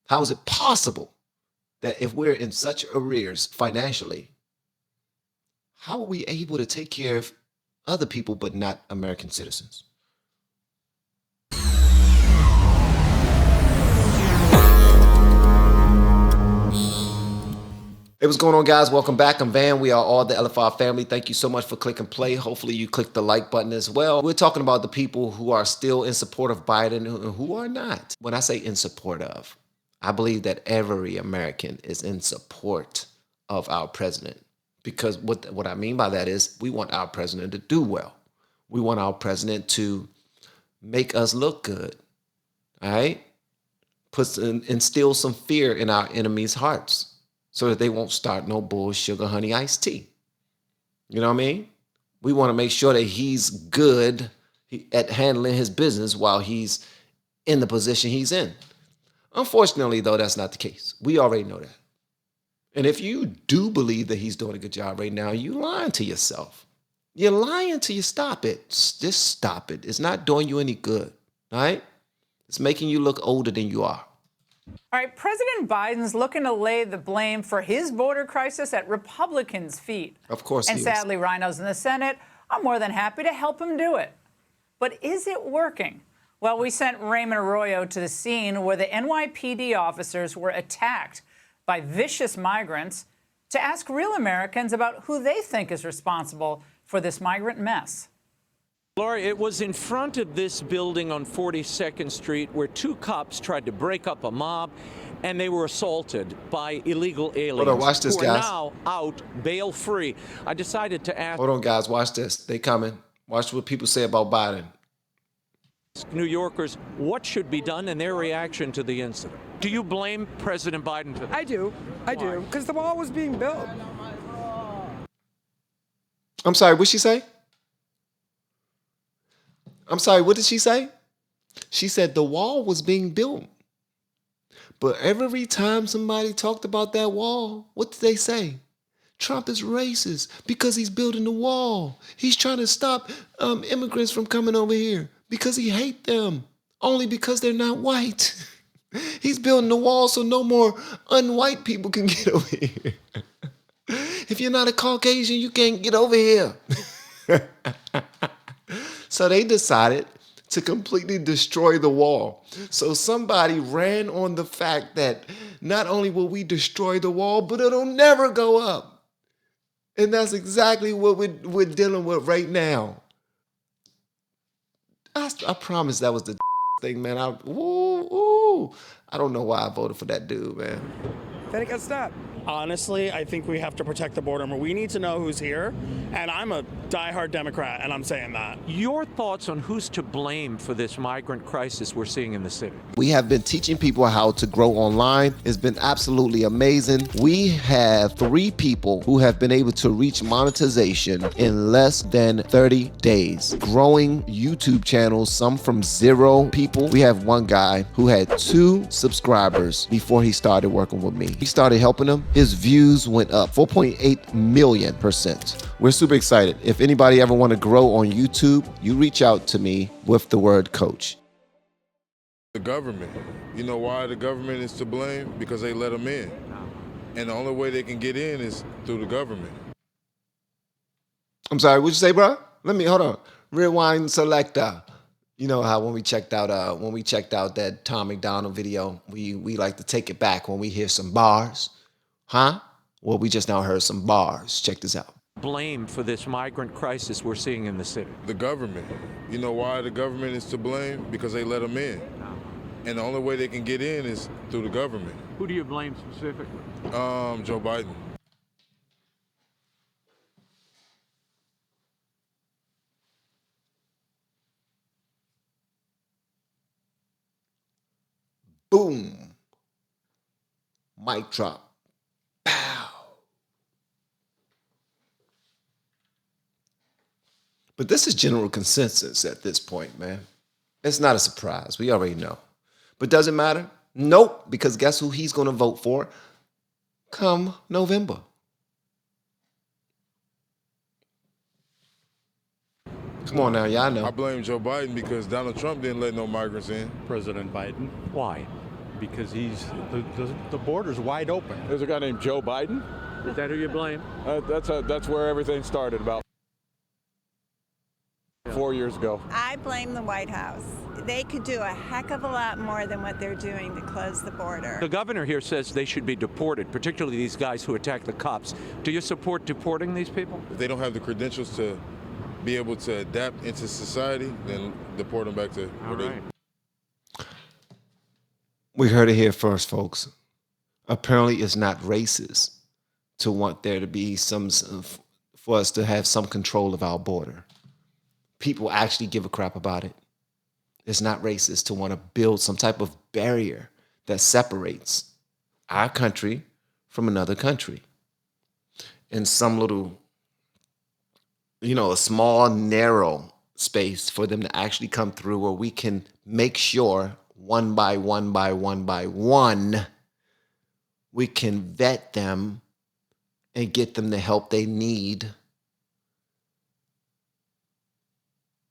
How is it possible that if we're in such arrears financially, how are we able to take care of other people but not American citizens? Hey, what's going on, guys? Welcome back. I'm Van. We are all the LFR family. Thank you so much for clicking play. Hopefully you click the like button as well. We're talking about the people who are still in support of Biden and who are not. When I say in support of, I believe that every American is in support of our president. Because what I mean by that is we want our president to do well. We want our president to make us look good. All right? Instill some fear in our enemies' hearts, so that they won't start no bull sugar honey iced tea. You know what I mean? We want to make sure that he's good at handling his business while he's in the position he's in. Unfortunately, though, that's not the case. We already know that. And if you do believe that he's doing a good job right now, you're lying to yourself. You're lying to you. Stop it. Just stop it. It's not doing you any good. All right? It's making you look older than you are. All right, President Biden's looking to lay the blame for his border crisis at Republicans' feet. Of course he is. And sadly, rhinos in the Senate are more than happy to help him do it. But is it working? Well, we sent Raymond Arroyo to the scene where the NYPD officers were attacked by vicious migrants to ask real Americans about who they think is responsible for this migrant mess. Laura, it was in front of this building on 42nd Street where two cops tried to break up a mob, and they were assaulted by illegal aliens. Hold on, watch this, who guys. are now out bail-free. I decided to ask... Hold on, guys. Watch this. They coming. Watch what people say about Biden. New Yorkers what should be done and their reaction to the incident. Do you blame President Biden for that? I do. I do. Because the wall was being built. I'm sorry, what'd she say? I'm sorry, what did she say? She said the wall was being built. But every time somebody talked about that wall, what did they say? Trump is racist because he's building the wall. He's trying to stop immigrants from coming over here because he hates them, only because they're not white. He's building the wall so no more unwhite people can get over here. If you're not a Caucasian, you can't get over here. So they decided to completely destroy the wall. So somebody ran on the fact that not only will we destroy the wall, but it'll never go up. And that's exactly what we're dealing with right now. I promise that was the thing, man. I don't know why I voted for that dude, man. Then it got stopped. Honestly, I think we have to protect the border more. We need to know who's here, and I'm a diehard Democrat, and I'm saying that. Your thoughts on who's to blame for this migrant crisis we're seeing in the city? We have been teaching people how to grow online. It's been absolutely amazing. We have 3 people who have been able to reach monetization in less than 30 days. Growing YouTube channels, some from 0 people. We have one guy who had 2 subscribers before he started working with me. He started helping him. His views went up 4.8 million%. We're super excited. If anybody ever want to grow on YouTube, you reach out to me with the word coach. The government. You know why the government is to blame? Because they let them in. And the only way they can get in is through the government. I'm sorry, what'd you say, bro? Hold on. Rewind selector. You know how when we checked out that Tom McDonald video, we like to take it back when we hear some bars. Huh? Well, we just now heard some bars. Check this out. Blame for this migrant crisis we're seeing in the city. The government. You know why the government is to blame? Because they let them in. And the only way they can get in is through the government. Who do you blame specifically? Joe Biden. Boom. Mic drop. Pow. But this is general consensus at this point, man. It's not a surprise. We already know. But does it matter? Nope, because guess who he's going to vote for come November? Come on now, y'all know. I blame Joe Biden because Donald Trump didn't let no migrants in. President Biden. Why? because the border's wide open. There's a guy named Joe Biden. Is that who you blame? That's where everything started about 4 years ago. I blame the White House. They could do a heck of a lot more than what they're doing to close the border. The governor here says they should be deported, particularly these guys who attack the cops. Do you support deporting these people? If they don't have the credentials to be able to adapt into society, then deport them back to where they. We heard it here first, folks. Apparently, it's not racist to want there to be for us to have some control of our border. People actually give a crap about it. It's not racist to want to build some type of barrier that separates our country from another country in some little, a small, narrow space for them to actually come through where we can make sure one by one, we can vet them and get them the help they need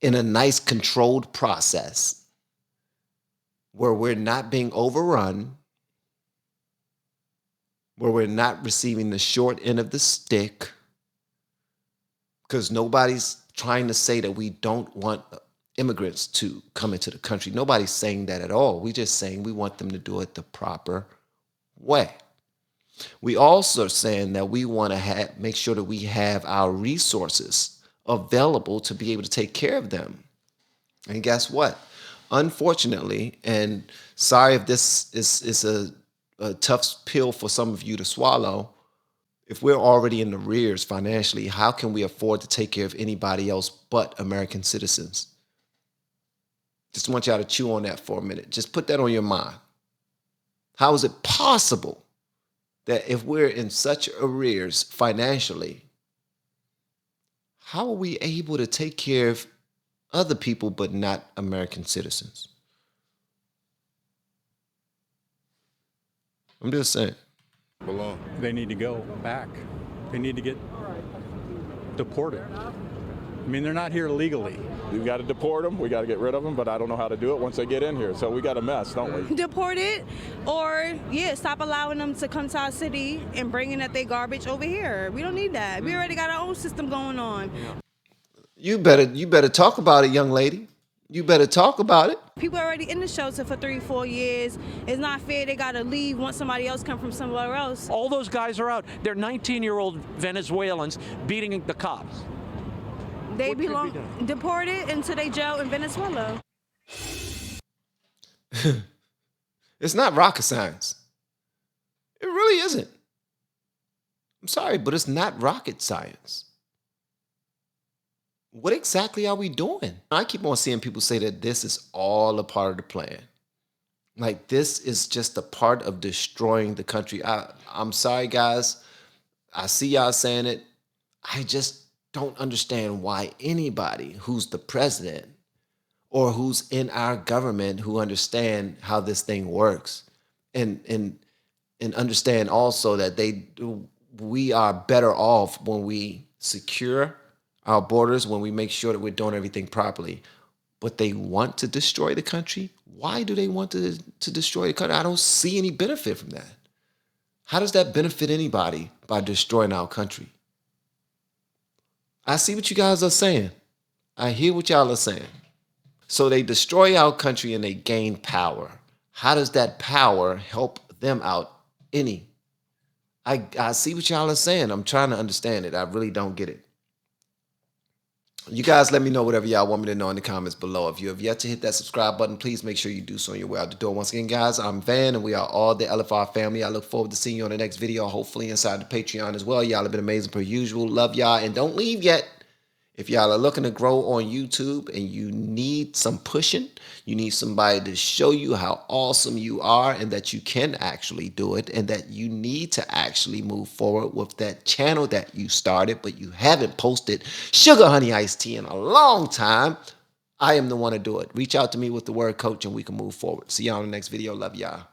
in a nice controlled process where we're not being overrun, where we're not receiving the short end of the stick, because nobody's trying to say that we don't want immigrants to come into the country. Nobody's saying that at all. We're just saying we want them to do it the proper way. We also are saying that we want to make sure that we have our resources available to be able to take care of them. And guess what? Unfortunately, and sorry if this is a tough pill for some of you to swallow, if we're already in the rears financially, how can we afford to take care of anybody else but American citizens? Just want y'all to chew on that for a minute. Just put that on your mind. How is it possible that if we're in such arrears financially, how are we able to take care of other people but not American citizens? I'm just saying. They need to go back. They need to get deported. I mean, they're not here legally. We've got to deport them. We got to get rid of them, but I don't know how to do it once they get in here. So we got a mess, don't we? Deported, or stop allowing them to come to our city and bringing up their garbage over here. We don't need that. We already got our own system going on. You better talk about it, young lady. You better talk about it. People are already in the shelter for 3-4 years. It's not fair they got to leave once somebody else come from somewhere else. All those guys are out. They're 19-year-old Venezuelans beating the cops. They belong deported into their jail in Venezuela. It's not rocket science. It really isn't. I'm sorry, but it's not rocket science. What exactly are we doing? I keep on seeing people say that this is all a part of the plan. Like, this is just a part of destroying the country. I'm sorry, guys. I see y'all saying it. I just don't understand why anybody who's the president or who's in our government who understand how this thing works and understand also that we are better off when we secure our borders, when we make sure that we're doing everything properly. But they want to destroy the country? Why do they want to destroy the country? I don't see any benefit from that. How does that benefit anybody by destroying our country? I see what you guys are saying. I hear what y'all are saying. So they destroy our country and they gain power. How does that power help them out any? I see what y'all are saying. I'm trying to understand it. I really don't get it. You guys let me know whatever y'all want me to know in the comments below. If you have yet to hit that subscribe button, please make sure you do so on your way out the door. Once again, guys, I'm Van, and we are all the LFR family. I look forward to seeing you on the next video, hopefully inside the Patreon as well. Y'all have been amazing per usual. Love y'all, and don't leave yet. If y'all are looking to grow on YouTube and you need some pushing, you need somebody to show you how awesome you are and that you can actually do it and that you need to actually move forward with that channel that you started but you haven't posted sugar honey iced tea in a long time, I am the one to do it. Reach out to me with the word coach and we can move forward. See y'all in the next video. Love y'all.